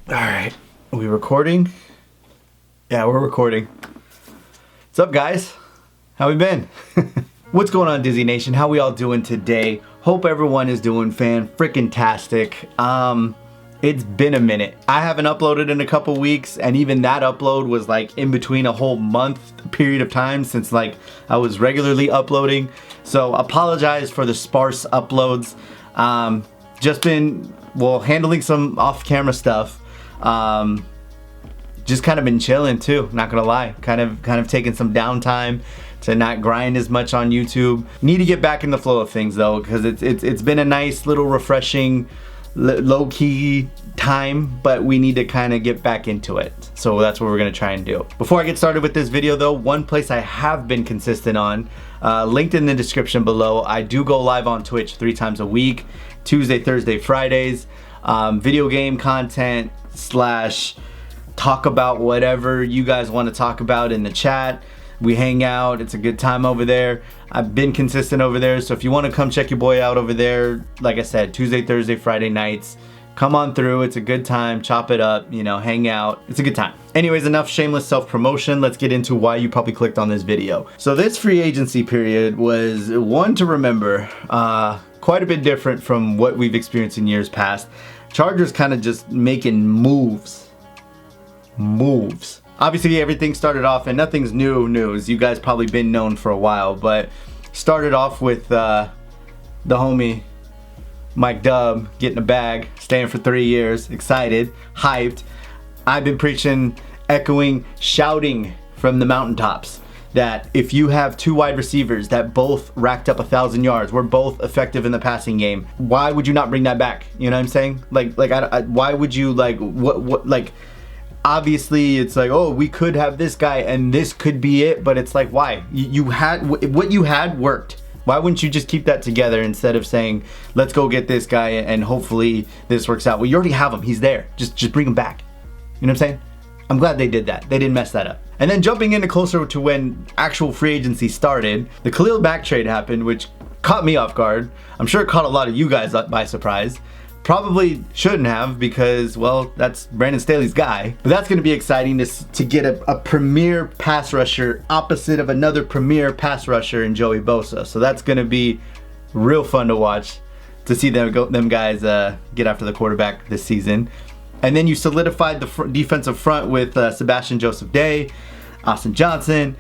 All right, are we recording? Yeah, we're recording. What's up, guys? How we been? What's going on, Dizzy Nation? How we all doing today? Hope everyone is doing fan-frickin-tastic. It's been a minute. I haven't uploaded in a couple weeks, and even that upload was like in between a whole month period of time since like I was regularly uploading. So apologize for the sparse uploads. Just been, well, handling some off-camera stuff. Just kind of been chilling too, not gonna lie. Kind of taking some downtime to not grind as much on YouTube. Need to get back in the flow of things though, because it's been a nice little refreshing, low-key time, but we need to kind of get back into it. So that's what we're gonna try and do. Before I get started with this video though, one place I have been consistent on, linked in the description below. I do go live on Twitch 3 times a week, Tuesday, Thursday, Fridays. Video game content / talk about whatever you guys want to talk about in the chat. We hang out. It's a good time over there. I've been consistent over there, so if you want to come check your boy out over there, like I said, Tuesday, Thursday, Friday nights, come on through. It's a good time. Chop it up, you know, hang out. It's a good time. Anyways, enough shameless self-promotion. Let's get into why you probably clicked on this video. So this free agency period was one to remember. Quite a bit different from what we've experienced in years past. Chargers kind of just making moves. Obviously everything started off, and nothing's new news. You guys probably been known for a while, but started off with the homie Mike Dub getting a bag, staying for 3 years, excited, hyped. I've been preaching, echoing, shouting from the mountaintops that if you have 2 wide receivers that both racked up 1,000 yards, were both effective in the passing game, why would you not bring that back? You know what I'm saying? Why would you like obviously it's like, oh, we could have this guy and this could be it, but it's like, why? You had what you had worked. Why wouldn't you just keep that together instead of saying, let's go get this guy and hopefully this works out? Well, you already have him. He's there. Just bring him back. You know what I'm saying? I'm glad they did that. They didn't mess that up. And then jumping into closer to when actual free agency started, the Khalil Mack trade happened, which caught me off guard. I'm sure it caught a lot of you guys by surprise. Probably shouldn't have, because, well, that's Brandon Staley's guy. But that's going to be exciting to get a premier pass rusher opposite of another premier pass rusher in Joey Bosa. So that's going to be real fun to watch, to see them guys get after the quarterback this season. And then you solidified the defensive front with Sebastian Joseph Day, Austin Johnson.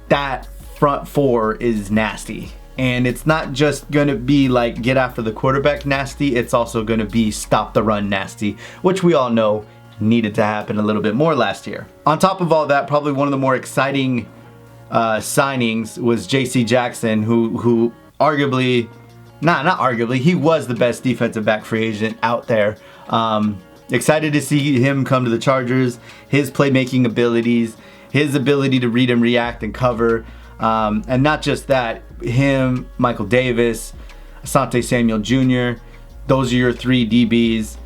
That front 4 is nasty. And it's not just going to be like get after the quarterback nasty, it's also going to be stop the run nasty, which we all know needed to happen a little bit more last year. On top of all that, probably one of the more exciting signings was J.C. Jackson, who arguably, not arguably, he was the best defensive back free agent out there. Excited to see him come to the Chargers, his playmaking abilities, his ability to read and react and cover. And not just that, him, Michael Davis, Asante Samuel Jr., those are your 3 DBs.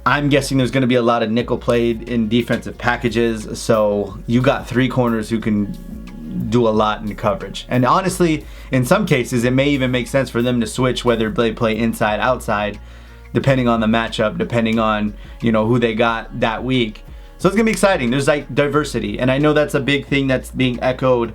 I'm guessing there's going to be a lot of nickel played in defensive packages, so you got 3 corners who can do a lot in coverage. And honestly, in some cases, it may even make sense for them to switch whether they play inside, outside, depending on the matchup, depending on, you know, who they got that week. So it's going to be exciting. There's like diversity, and I know that's a big thing that's being echoed,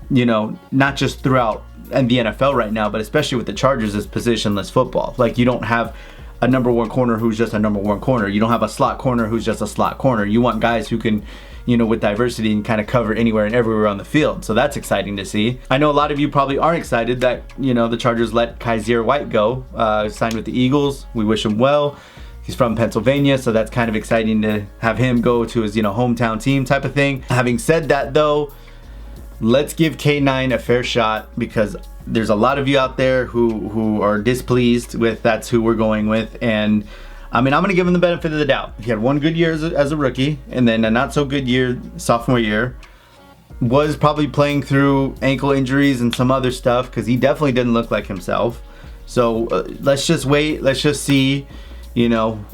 you know, not just throughout and the NFL right now, but especially with the Chargers, is positionless football. Like, you don't have a number 1 corner who's just a number 1 corner. You don't have a slot corner who's just a slot corner. You want guys who can, you know, with diversity and kind of cover anywhere and everywhere on the field. So that's exciting to see. I know a lot of you probably aren't excited that, you know, the Chargers let Kaiser White go, signed with the Eagles. We wish him well. He's from Pennsylvania, so that's kind of exciting to have him go to his, you know, hometown team type of thing. Having said that though, let's give K9 a fair shot, because there's a lot of you out there who are displeased with that's who we're going with. And I mean, I'm going to give him the benefit of the doubt. He had 1 good year as a rookie, and then a not so good year sophomore year. Was probably playing through ankle injuries and some other stuff, because he definitely didn't look like himself. So let's just wait. Let's just see, you know,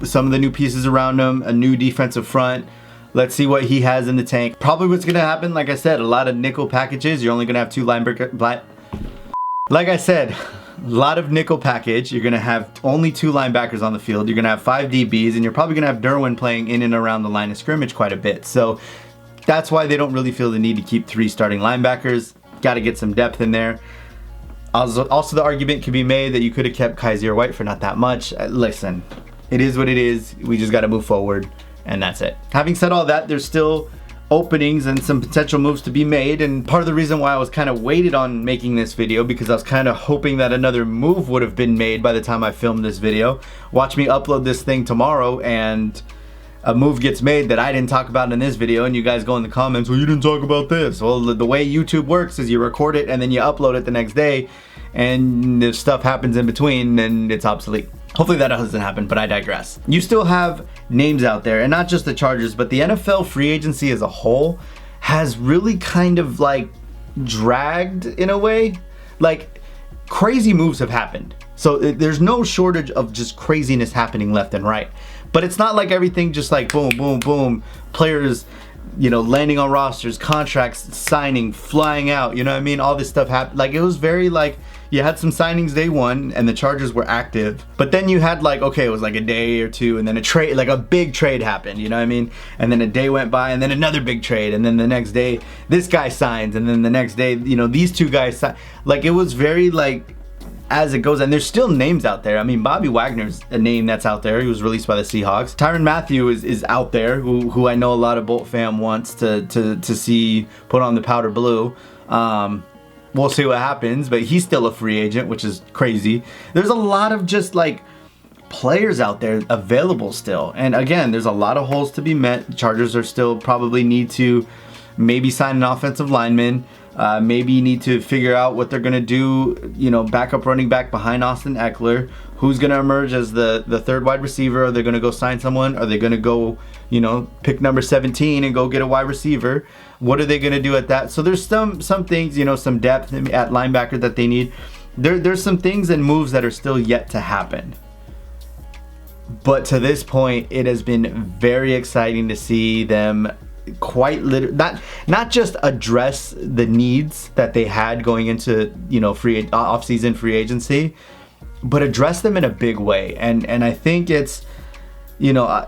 some of the new pieces around him, a new defensive front. Let's see what he has in the tank. Probably what's going to happen, like I said, a lot of nickel packages. You're only going to have 2 linebacker. Like I said, a lot of nickel package. You're gonna have only 2 linebackers on the field. You're gonna have 5 DBs, and you're probably gonna have Derwin playing in and around the line of scrimmage quite a bit. So that's why they don't really feel the need to keep 3 starting linebackers. Got to get some depth in there. Also, the argument could be made that you could have kept Kyzir White for not that much. Listen, it is what it is. We just got to move forward, and that's it. Having said all that, there's still openings and some potential moves to be made, and part of the reason why I was kind of waited on making this video, because I was kind of hoping that another move would have been made by the time I filmed this video. Watch me upload this thing tomorrow and a move gets made that I didn't talk about in this video, and you guys go in the comments, well, you didn't talk about this. Well, the way YouTube works is you record it and then you upload it the next day, and if stuff happens in between, then it's obsolete. Hopefully that doesn't happen, but I digress. You still have names out there, and not just the Chargers, but the NFL free agency as a whole has really kind of like dragged in a way. Like, crazy moves have happened. So there's no shortage of just craziness happening left and right. But it's not like everything just like boom, boom, boom. Players, you know, landing on rosters, contracts signing, flying out, you know what I mean? All this stuff happened. Like, it was very like, you had some signings day one and the Chargers were active, but then you had like, okay, it was like a day or two, and then a trade, like a big trade happened, you know what I mean? And then a day went by, and then another big trade, and then the next day this guy signs, and then the next day, you know, these 2 guys sign. Like, it was very like, as it goes, and there's still names out there. I mean, Bobby Wagner's a name that's out there. He was released by the Seahawks. Tyrann Mathieu is out there, who I know a lot of Bolt fam wants to see put on the powder blue. We'll see what happens, but he's still a free agent, which is crazy. There's a lot of just like players out there available still, and again, there's a lot of holes to be met. Chargers are still probably need to maybe sign an offensive lineman. Maybe need to figure out what they're gonna do, you know, backup running back behind Austin Eckler. Who's gonna emerge as the 3rd wide receiver? Are they gonna go sign someone? Are they gonna go, you know, pick number 17 and go get a wide receiver? What are they gonna do at that? So there's some things, you know, some depth at linebacker that they need. There's some things and moves that are still yet to happen. But to this point, it has been very exciting to see them quite not just address the needs that they had going into, you know, off-season free agency, but address them in a big way. And I think it's, you know,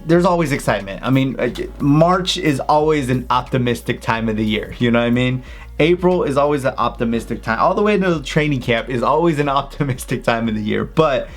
there's always excitement. I mean, March is always an optimistic time of the year, you know what I mean? April is always an optimistic time. All the way to the training camp is always an optimistic time of the year. But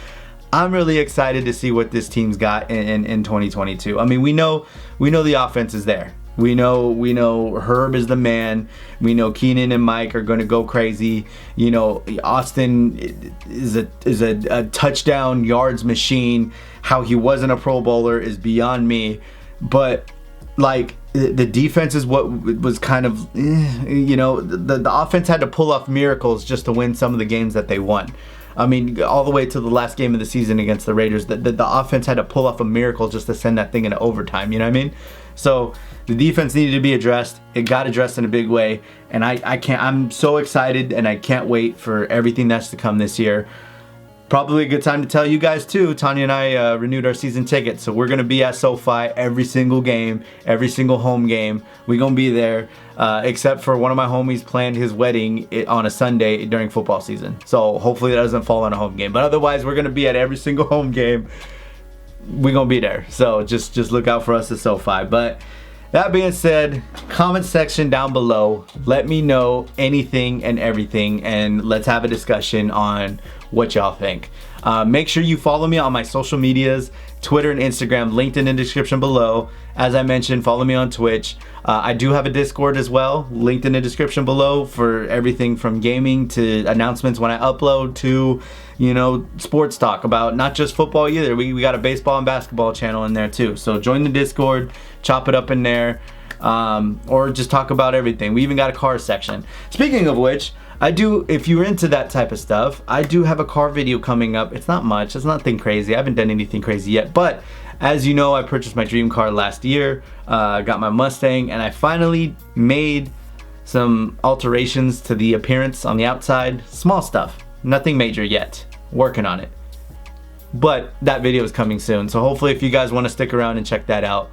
I'm really excited to see what this team's got in 2022. I mean, we know the offense is there. We know Herb is the man. We know Keenan and Mike are going to go crazy. You know, Austin is a touchdown yards machine. How he wasn't a Pro Bowler is beyond me. But like, the defense is what was kind of, you know, the offense had to pull off miracles just to win some of the games that they won. I mean, all the way to the last game of the season against the Raiders, the offense had to pull off a miracle just to send that thing into overtime, you know what I mean? So the defense needed to be addressed. It got addressed in a big way, and I'm so excited, and I can't wait for everything that's to come this year. Probably a good time to tell you guys too, Tanya and I renewed our season ticket, so we're going to be at SoFi every single game, every single home game. We're going to be there, except for one of my homies planned his wedding on a Sunday during football season. So hopefully that doesn't fall on a home game. But otherwise, we're going to be at every single home game. We're going to be there. So just look out for us at SoFi. But that being said, comment section down below. Let me know anything and everything, and let's have a discussion on what y'all think. Make sure you follow me on my social medias, Twitter and Instagram, linked in the description below. As I mentioned, follow me on Twitch. I do have a Discord as well, linked in the description below, for everything from gaming to announcements when I upload to, you know, sports talk about not just football either. We got a baseball and basketball channel in there too. So join the Discord, chop it up in there, or just talk about everything. We even got a car section. Speaking of which, if you're into that type of stuff, I do have a car video coming up. It's not much, it's nothing crazy. I haven't done anything crazy yet, but as you know, I purchased my dream car last year, got my Mustang, and I finally made some alterations to the appearance on the outside. Small stuff, nothing major yet, working on it. But that video is coming soon, so hopefully if you guys want to stick around and check that out,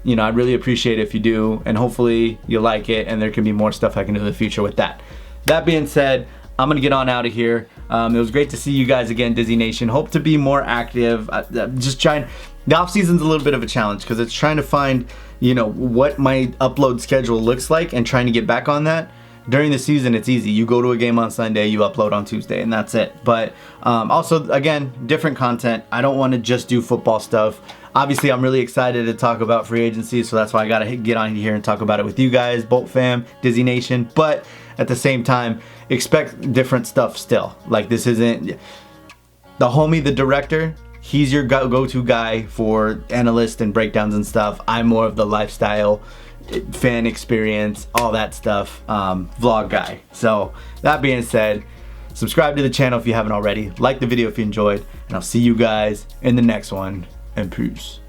you know, I'd really appreciate it if you do, and hopefully you'll like it, and there can be more stuff I can do in the future with that. That being said, I'm gonna get on out of here. It was great to see you guys again, Dizzy Nation. Hope to be more active. Just trying. The off season's a little bit of a challenge because it's trying to find, you know, what my upload schedule looks like and trying to get back on that. During the season, it's easy. You go to a game on Sunday, you upload on Tuesday, and that's it. But also, again, different content. I don't want to just do football stuff. Obviously, I'm really excited to talk about free agency, so that's why I got to get on here and talk about it with you guys, Bolt fam, Dizzy Nation. But at the same time, expect different stuff still. Like, this isn't... The homie, the director, he's your go-to guy for analysts and breakdowns and stuff. I'm more of the lifestyle, fan experience, all that stuff, vlog guy. So that being said, subscribe to the channel if you haven't already, like the video if you enjoyed, and I'll see you guys in the next one, and peace.